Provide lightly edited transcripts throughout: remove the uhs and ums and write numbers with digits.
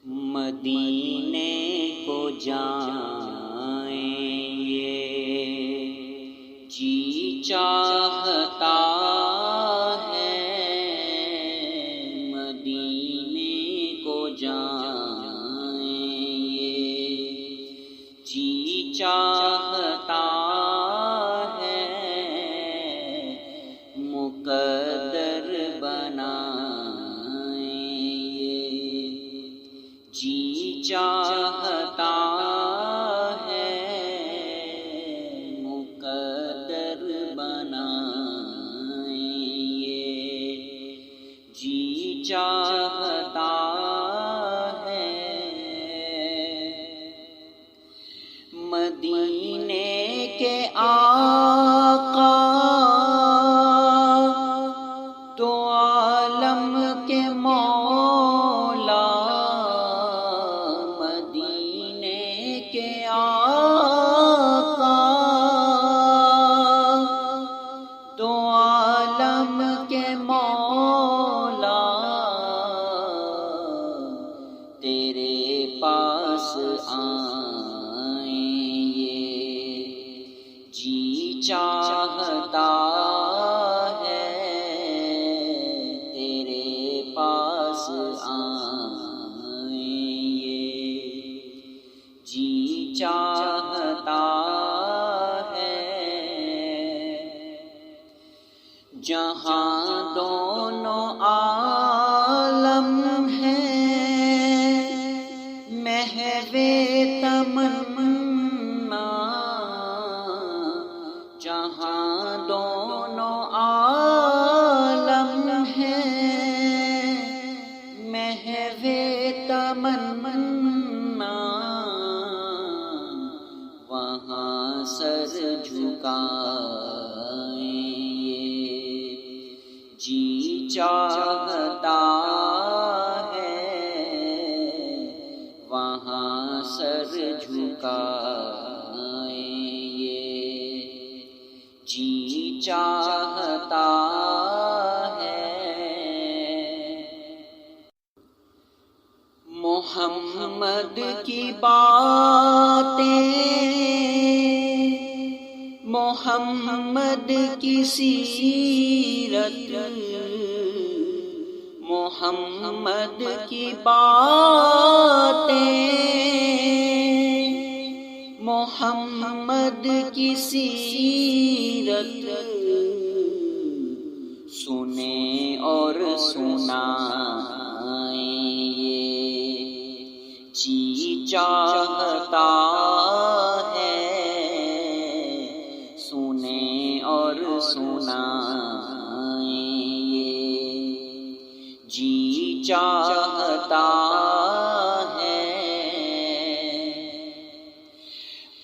مدینے کو جائیں یہ جی چاہتا ہے، مدینے کو جائیں یہ جی چاہتا ہے، مقدر بنائیں یہ جی چاہتا ہے، مقدر بنائیں یہ جی چاہتا ہے۔ مدینے کے آقا تو عالم کے مولا، مدینے کے آقا تو عالم کے مولا، تیرے پاس آئیں یہ جی چاہتا ہے، تیرے پاس آئیں یہ جی چاہتا ہے۔ جہاں دونوں عالم ہیں محو تمنا، جہاں دونوں عالم ہیں محو تمنا، وہاں سر جھکائیں یہ جی چاہتا ہے، وہاں سر جھکائیں یہ جی چاہتا ہے۔ محمد کی باتیں، محمد کی سیرت، محمد کی باتیں، محمد کی سیرت، سنیں اور سنائیں یہ جی چاہتا ہے، سنیں اور سنائیں یہ جی چاہتا ہے۔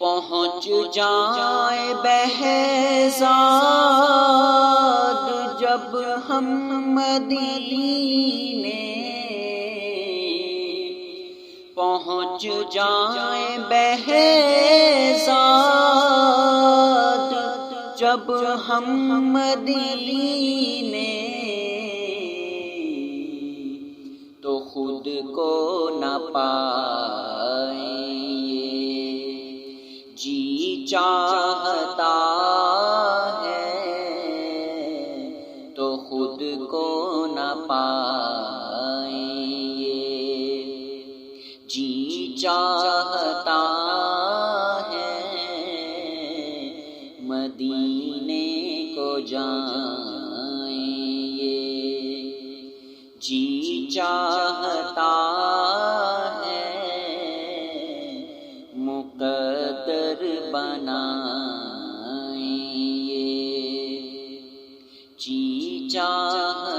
پہنچ جائیں بہزاد جب ہم مدینے، پہنچ جائیں بہزاد جب ہم مدینے، تو خود کو نہ پائیں یہ جی چاہتا ہے، تو خود کو نہ پائیں یہ جی چاہتا ہے، مدینے کو جائیں یہ جی چاہتا ہے، مقدر بنائیں یہ جی چاہتا